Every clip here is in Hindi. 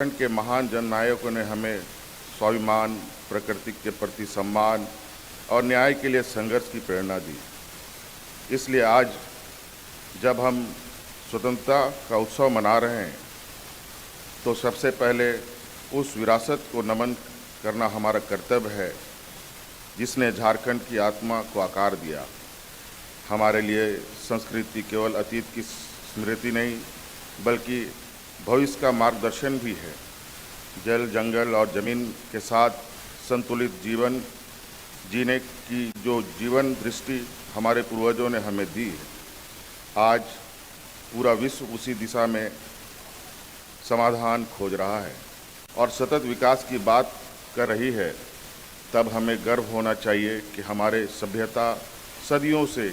उत्तराखंड के महान जननायकों ने हमें स्वाभिमान, प्रकृति के प्रति सम्मान और न्याय के लिए संघर्ष की प्रेरणा दी। इसलिए आज जब हम स्वतंत्रता का उत्सव मना रहे हैं तो सबसे पहले उस विरासत को नमन करना हमारा कर्तव्य है जिसने झारखंड की आत्मा को आकार दिया। हमारे लिए संस्कृति केवल अतीत की स्मृति नहीं बल्कि भविष्य का मार्गदर्शन भी है। जल, जंगल और जमीन के साथ संतुलित जीवन जीने की जो जीवन दृष्टि हमारे पूर्वजों ने हमें दी है, आज पूरा विश्व उसी दिशा में समाधान खोज रहा है और सतत विकास की बात कर रही है। तब हमें गर्व होना चाहिए कि हमारे सभ्यता सदियों से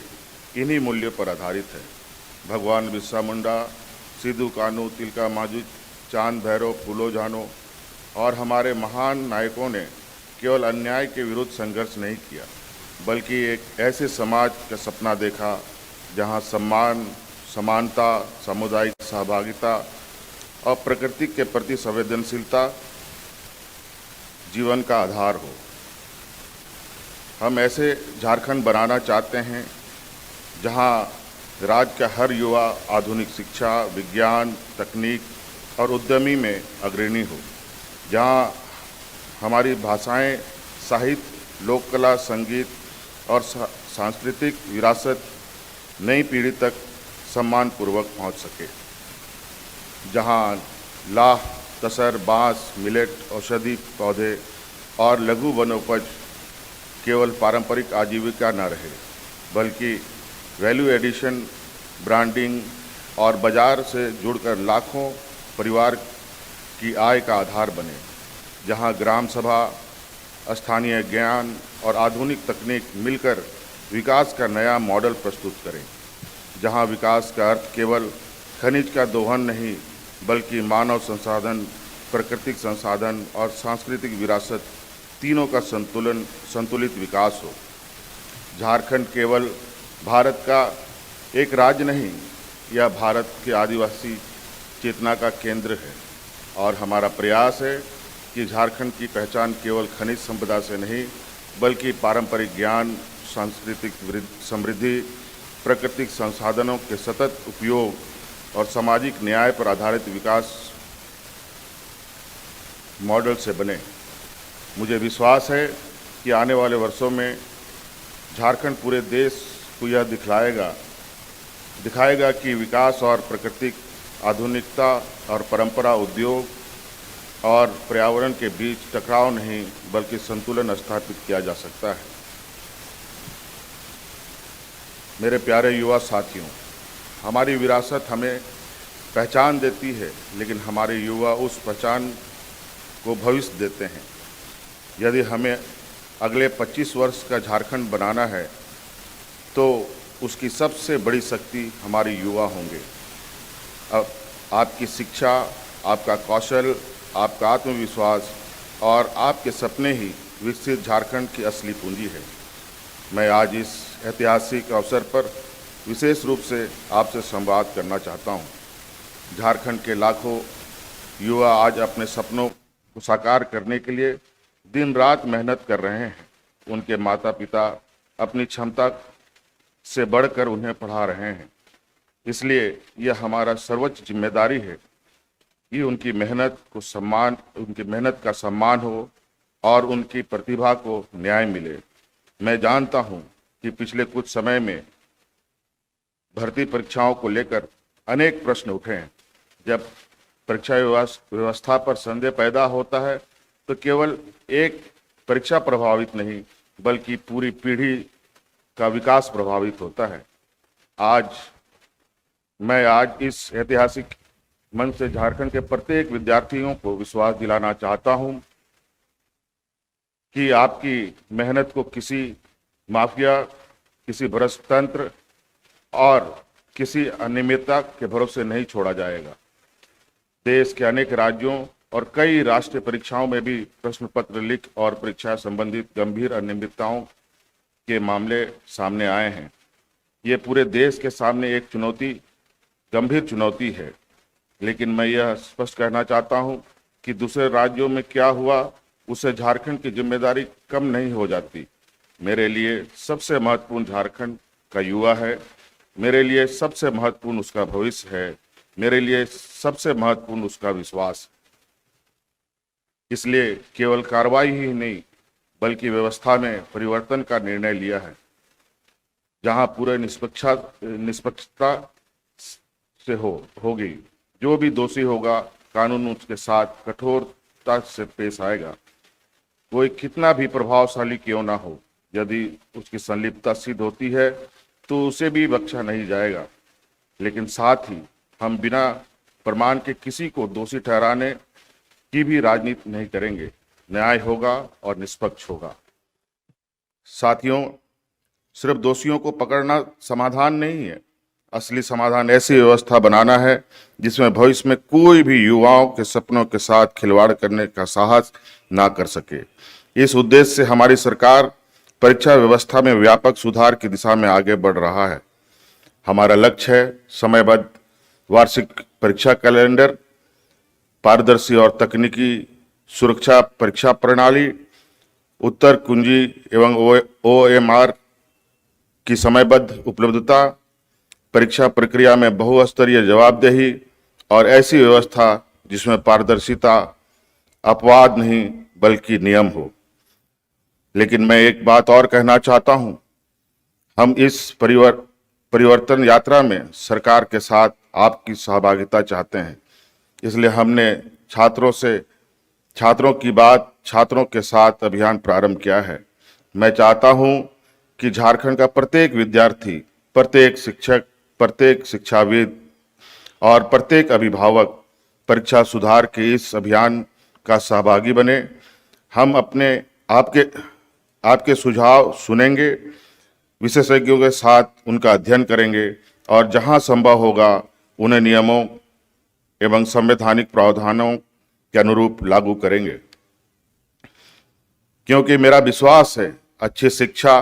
इन्हीं मूल्यों पर आधारित है। भगवान बिरसा मुंडा, सिद्धू कान्हू, तिलका मांझी, चांद भैरव, फूलो झानो और हमारे महान नायकों ने केवल अन्याय के विरुद्ध संघर्ष नहीं किया बल्कि एक ऐसे समाज का सपना देखा जहां सम्मान, समानता, सामुदायिक सहभागिता और प्रकृति के प्रति संवेदनशीलता जीवन का आधार हो। हम ऐसे झारखंड बनाना चाहते हैं जहां राज्य का हर युवा आधुनिक शिक्षा, विज्ञान, तकनीक और उद्यमी में अग्रणी हो, जहां हमारी भाषाएं, साहित्य, लोक कला, संगीत और सांस्कृतिक विरासत नई पीढ़ी तक सम्मानपूर्वक पहुंच सके, जहां लाह, तसर, बांस, मिलेट, औषधि पौधे और लघु वनोपज केवल पारंपरिक आजीविका न रहे बल्कि वैल्यू एडिशन, ब्रांडिंग और बाजार से जुड़कर लाखों परिवार की आय का आधार बने, जहां ग्राम सभा, स्थानीय ज्ञान और आधुनिक तकनीक मिलकर विकास का नया मॉडल प्रस्तुत करें, जहां विकास का अर्थ केवल खनिज का दोहन नहीं बल्कि मानव संसाधन, प्राकृतिक संसाधन और सांस्कृतिक विरासत तीनों का संतुलित विकास हो। झारखंड केवल भारत का एक राज्य नहीं, यह भारत के आदिवासी चेतना का केंद्र है और हमारा प्रयास है कि झारखंड की पहचान केवल खनिज संपदा से नहीं बल्कि पारंपरिक ज्ञान, सांस्कृतिक समृद्धि, प्राकृतिक संसाधनों के सतत उपयोग और सामाजिक न्याय पर आधारित विकास मॉडल से बने। मुझे विश्वास है कि आने वाले वर्षों में झारखंड पूरे देश को यह दिखाएगा कि विकास और प्राकृतिक, आधुनिकता और परंपरा, उद्योग और पर्यावरण के बीच टकराव नहीं बल्कि संतुलन स्थापित किया जा सकता है। मेरे प्यारे युवा साथियों, हमारी विरासत हमें पहचान देती है लेकिन हमारे युवा उस पहचान को भविष्य देते हैं। यदि हमें अगले 25 वर्ष का झारखंड बनाना है तो उसकी सबसे बड़ी शक्ति हमारे युवा होंगे। अब आपकी शिक्षा, आपका कौशल, आपका आत्मविश्वास और आपके सपने ही विकसित झारखंड की असली पूंजी है। मैं आज इस ऐतिहासिक अवसर पर विशेष रूप से आपसे संवाद करना चाहता हूँ। झारखंड के लाखों युवा आज अपने सपनों को साकार करने के लिए दिन रात मेहनत कर रहे हैं। उनके माता पिता अपनी क्षमता से बढ़कर उन्हें पढ़ा रहे हैं, इसलिए यह हमारा सर्वोच्च जिम्मेदारी है कि उनकी मेहनत का सम्मान हो और उनकी प्रतिभा को न्याय मिले। मैं जानता हूं कि पिछले कुछ समय में भर्ती परीक्षाओं को लेकर अनेक प्रश्न उठे हैं। जब परीक्षा व्यवस्था पर संदेह पैदा होता है तो केवल एक परीक्षा प्रभावित नहीं बल्कि पूरी पीढ़ी का विकास प्रभावित होता है। मैं आज इस ऐतिहासिक मंच से झारखंड के प्रत्येक विद्यार्थियों को विश्वास दिलाना चाहता हूं कि आपकी मेहनत को किसी माफिया, किसी भ्रष्ट तंत्र और किसी अनियमितता के भरोसे नहीं छोड़ा जाएगा। देश के अनेक राज्यों और कई राष्ट्रीय परीक्षाओं में भी प्रश्न पत्र लीक और परीक्षा संबंधित गंभीर अनियमितताओं के मामले सामने आए हैं। ये पूरे देश के सामने एक गंभीर चुनौती है, लेकिन मैं यह स्पष्ट कहना चाहता हूं कि दूसरे राज्यों में क्या हुआ उससे झारखंड की जिम्मेदारी कम नहीं हो जाती। मेरे लिए सबसे महत्वपूर्ण झारखंड का युवा है, मेरे लिए सबसे महत्वपूर्ण उसका भविष्य है, मेरे लिए सबसे महत्वपूर्ण उसका विश्वास। इसलिए केवल कार्रवाई ही नहीं बल्कि व्यवस्था में परिवर्तन का निर्णय लिया है, जहां पूरे निष्पक्षता से होगी। जो भी दोषी होगा कानून उसके साथ कठोरता से पेश आएगा। कोई कितना भी प्रभावशाली क्यों ना हो, यदि उसकी संलिप्तता सिद्ध होती है तो उसे भी बख्शा नहीं जाएगा। लेकिन साथ ही हम बिना प्रमाण के किसी को दोषी ठहराने की भी राजनीति नहीं करेंगे। न्याय होगा और निष्पक्ष होगा। साथियों, सिर्फ दोषियों को पकड़ना समाधान नहीं है। असली समाधान ऐसी व्यवस्था बनाना है जिसमें भविष्य में कोई भी युवाओं के सपनों के साथ खिलवाड़ करने का साहस ना कर सके। इस उद्देश्य से हमारी सरकार परीक्षा व्यवस्था में व्यापक सुधार की दिशा में आगे बढ़ रहा है। हमारा लक्ष्य है समयबद्ध वार्षिक परीक्षा कैलेंडर, पारदर्शी और तकनीकी सुरक्षा परीक्षा प्रणाली, उत्तर कुंजी एवं OMR की समयबद्ध उपलब्धता, परीक्षा प्रक्रिया में बहुस्तरीय जवाबदेही और ऐसी व्यवस्था जिसमें पारदर्शिता अपवाद नहीं बल्कि नियम हो। लेकिन मैं एक बात और कहना चाहता हूं, हम इस परिवर्तन यात्रा में सरकार के साथ आपकी सहभागिता चाहते हैं। इसलिए हमने छात्रों की बात छात्रों के साथ अभियान प्रारंभ किया है। मैं चाहता हूं कि झारखंड का प्रत्येक विद्यार्थी, प्रत्येक शिक्षक, प्रत्येक शिक्षाविद और प्रत्येक अभिभावक परीक्षा सुधार के इस अभियान का सहभागी बने। हम आपके सुझाव सुनेंगे, विशेषज्ञों के साथ उनका अध्ययन करेंगे और जहां संभव होगा उन्हें नियमों एवं संवैधानिक प्रावधानों के अनुरूप लागू करेंगे। क्योंकि मेरा विश्वास है अच्छी शिक्षा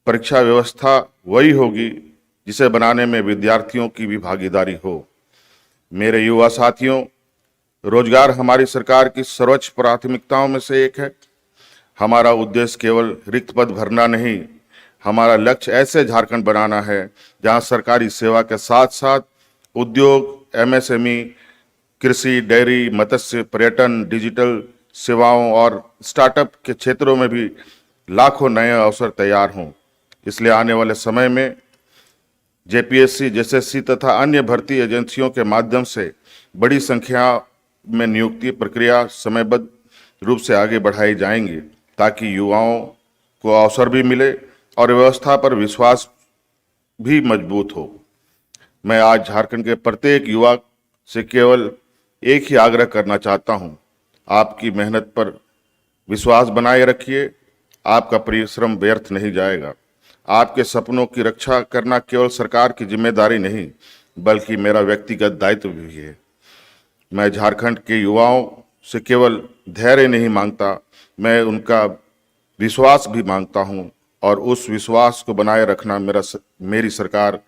परीक्षा व्यवस्था वही होगी जिसे बनाने में विद्यार्थियों की भी भागीदारी हो। मेरे युवा साथियों, रोजगार हमारी सरकार की सर्वोच्च प्राथमिकताओं में से एक है। हमारा उद्देश्य केवल रिक्त पद भरना नहीं, हमारा लक्ष्य ऐसे झारखंड बनाना है जहां सरकारी सेवा के साथ साथ उद्योग, MSME, कृषि, डेयरी, मत्स्य, पर्यटन, डिजिटल सेवाओं और स्टार्टअप के क्षेत्रों में भी लाखों नए अवसर तैयार हों। इसलिए आने वाले समय में JPSC, SSC तथा अन्य भर्ती एजेंसियों के माध्यम से बड़ी संख्या में नियुक्ति प्रक्रिया समयबद्ध रूप से आगे बढ़ाई जाएंगी ताकि युवाओं को अवसर भी मिले और व्यवस्था पर विश्वास भी मजबूत हो। मैं आज झारखंड के प्रत्येक युवा से केवल एक ही आग्रह करना चाहता हूं, आपकी मेहनत पर विश्वास बनाए रखिए। आपका परिश्रम व्यर्थ नहीं जाएगा। आपके सपनों की रक्षा करना केवल सरकार की जिम्मेदारी नहीं बल्कि मेरा व्यक्तिगत दायित्व भी है। मैं झारखंड के युवाओं से केवल धैर्य नहीं मांगता, मैं उनका विश्वास भी मांगता हूं और उस विश्वास को बनाए रखना मेरी सरकार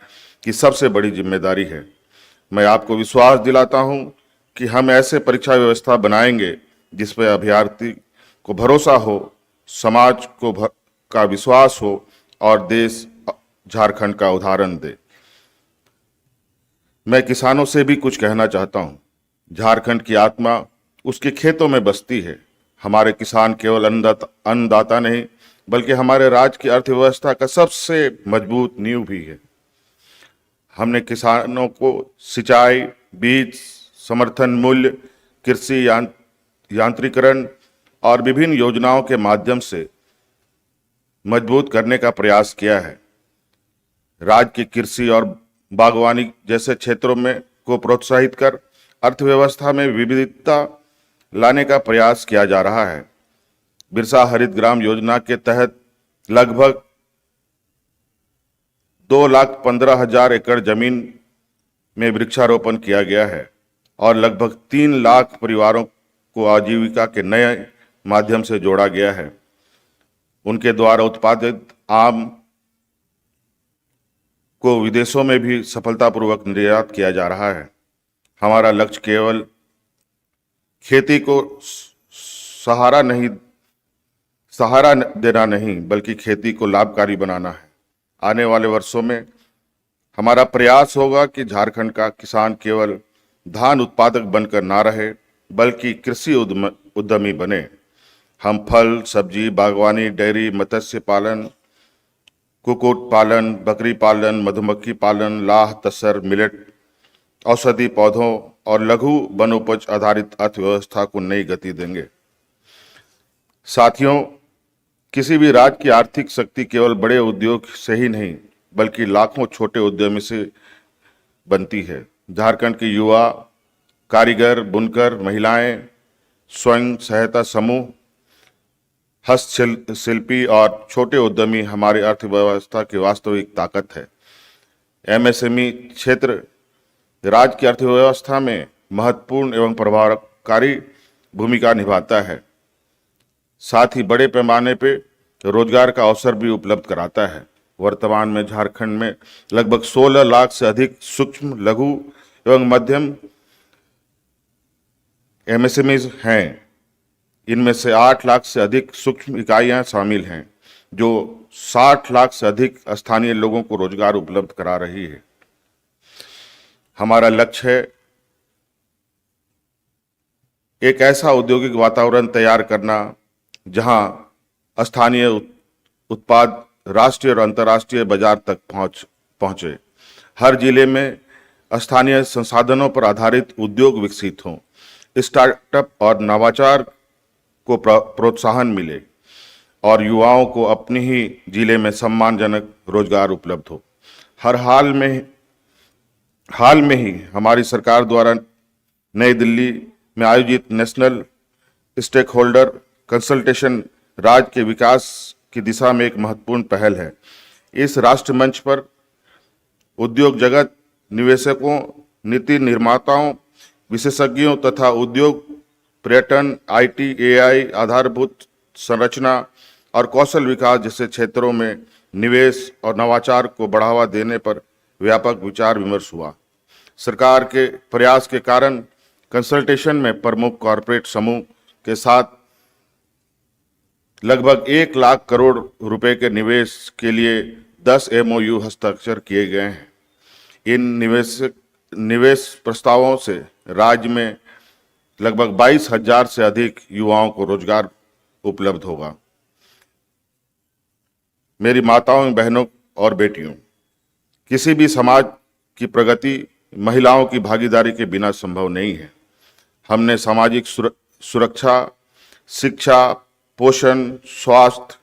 की सबसे बड़ी जिम्मेदारी है। मैं आपको विश्वास दिलाता हूं कि हम ऐसे परीक्षा व्यवस्था बनाएंगे जिस पर अभ्यर्थी को भरोसा हो, समाज का विश्वास हो और देश झारखंड का उदाहरण दे। मैं किसानों से भी कुछ कहना चाहता हूं। झारखंड की आत्मा उसके खेतों में बसती है। हमारे किसान केवल अन्नदाता नहीं बल्कि हमारे राज्य की अर्थव्यवस्था का सबसे मजबूत नींव भी है। हमने किसानों को सिंचाई, बीज, समर्थन मूल्य, कृषि यांत्रिकरण और विभिन्न योजनाओं के माध्यम से मजबूत करने का प्रयास किया है। राज्य की कृषि और बागवानी जैसे क्षेत्रों में को प्रोत्साहित कर अर्थव्यवस्था में विविधता लाने का प्रयास किया जा रहा है। बिरसा हरित ग्राम योजना के तहत लगभग 2,15,000 एकड़ जमीन में वृक्षारोपण किया गया है और लगभग 3 लाख परिवारों को आजीविका के नए माध्यम से जोड़ा गया है। उनके द्वारा उत्पादित आम को विदेशों में भी सफलतापूर्वक निर्यात किया जा रहा है। हमारा लक्ष्य केवल खेती को सहारा देना नहीं बल्कि खेती को लाभकारी बनाना है। आने वाले वर्षों में हमारा प्रयास होगा कि झारखंड का किसान केवल धान उत्पादक बनकर ना रहे बल्कि कृषि उद्यमी बने। हम फल, सब्जी, बागवानी, डेयरी, मत्स्य पालन, कुक्कुट पालन, बकरी पालन, मधुमक्खी पालन, लाह, तसर, मिलेट, औषधि पौधों और लघु वनोपज आधारित अर्थव्यवस्था को नई गति देंगे। साथियों, किसी भी राज्य की आर्थिक शक्ति केवल बड़े उद्योग से ही नहीं बल्कि लाखों छोटे उद्यमी से बनती है। झारखंड के युवा, कारीगर, बुनकर, महिलाएं, स्वयं सहायता समूह, हस्तशिल्पी और छोटे उद्यमी हमारी अर्थव्यवस्था की वास्तविक ताकत है। एमएसएमई क्षेत्र राज्य की अर्थव्यवस्था में महत्वपूर्ण एवं प्रभावकारी भूमिका निभाता है, साथ ही बड़े पैमाने पे रोजगार का अवसर भी उपलब्ध कराता है। वर्तमान में झारखंड में लगभग 16 लाख से अधिक सूक्ष्म, लघु एवं मध्यम एमएसएमईज हैं। इनमें से 8 लाख से अधिक सूक्ष्म इकाइयां शामिल हैं जो 60 लाख से अधिक स्थानीय लोगों को रोजगार उपलब्ध करा रही है। हमारा लक्ष्य है एक ऐसा औद्योगिक वातावरण तैयार करना जहां स्थानीय उत्पाद राष्ट्रीय और अंतर्राष्ट्रीय बाजार तक पहुंचे। हर जिले में स्थानीय संसाधनों पर आधारित उद्योग विकसित हों, स्टार्टअप और नवाचार को प्रोत्साहन मिले और युवाओं को अपने ही जिले में सम्मानजनक रोजगार उपलब्ध हो। हाल में ही हमारी सरकार द्वारा नई दिल्ली में आयोजित नेशनल स्टेक होल्डर कंसल्टेशन राज्य के विकास की दिशा में एक महत्वपूर्ण पहल है। इस राष्ट्र मंच पर उद्योग जगत, निवेशकों, नीति निर्माताओं, विशेषज्ञों तथा उद्योग, पर्यटन, आईटी, एआई, आधारभूत संरचना और कौशल विकास जैसे क्षेत्रों में निवेश और नवाचार को बढ़ावा देने पर व्यापक विचार विमर्श हुआ। सरकार के प्रयास के कारण कंसल्टेशन में प्रमुख कॉरपोरेट समूह के साथ लगभग 1 लाख करोड़ रुपए के निवेश के लिए 10 MOU हस्ताक्षर किए गए हैं। इन निवेश प्रस्तावों से राज्य में लगभग 22,000 से अधिक युवाओं को रोजगार उपलब्ध होगा। मेरी माताओं, बहनों और बेटियों, किसी भी समाज की प्रगति महिलाओं की भागीदारी के बिना संभव नहीं है। हमने सामाजिक सुरक्षा, शिक्षा, पोषण, स्वास्थ्य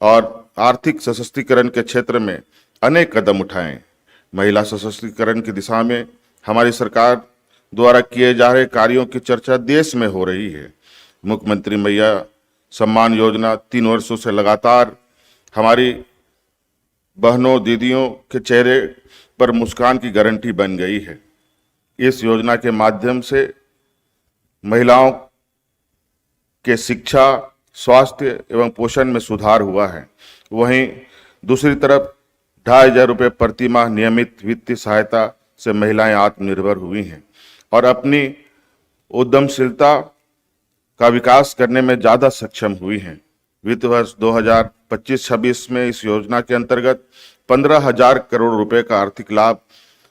और आर्थिक सशक्तिकरण के क्षेत्र में अनेक कदम उठाए। महिला सशक्तिकरण की दिशा में हमारी सरकार द्वारा किए जा रहे कार्यों की चर्चा देश में हो रही है। मुख्यमंत्री मैया सम्मान योजना 3 वर्षों से लगातार हमारी बहनों, दीदियों के चेहरे पर मुस्कान की गारंटी बन गई है। इस योजना के माध्यम से महिलाओं के शिक्षा, स्वास्थ्य एवं पोषण में सुधार हुआ है। वहीं दूसरी तरफ 2,500 रुपये प्रति माह नियमित वित्तीय सहायता से महिलाएं आत्मनिर्भर हुई हैं और अपनी उद्यमशीलता का विकास करने में ज़्यादा सक्षम हुई हैं। वित्त वर्ष 2025-26 में इस योजना के अंतर्गत 15,000 करोड़ रुपए का आर्थिक लाभ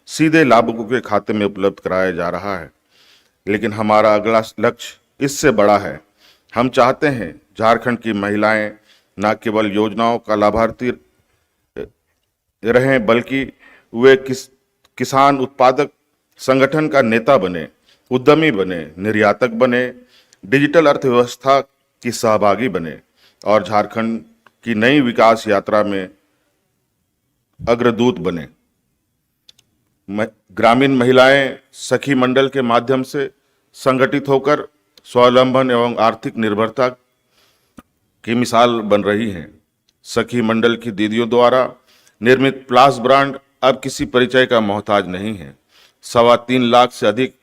सीधे लाभुकों के खाते में उपलब्ध कराया जा रहा है। लेकिन हमारा अगला लक्ष्य इससे बड़ा है। हम चाहते हैं झारखंड की महिलाएं न केवल योजनाओं का लाभार्थी रहें बल्कि वे किसान उत्पादक संगठन का नेता बने, उद्यमी बने, निर्यातक बने, डिजिटल अर्थव्यवस्था की सहभागी बने और झारखंड की नई विकास यात्रा में अग्रदूत बने। ग्रामीण महिलाएं सखी मंडल के माध्यम से संगठित होकर स्वावलंबन एवं आर्थिक निर्भरता की मिसाल बन रही हैं। सखी मंडल की दीदियों द्वारा निर्मित प्लास ब्रांड अब किसी परिचय का मोहताज नहीं है। 3.25 लाख से अधिक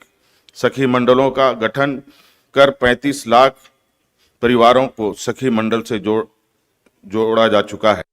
सखी मंडलों का गठन कर 35 लाख परिवारों को सखी मंडल से जोड़ा जा चुका है।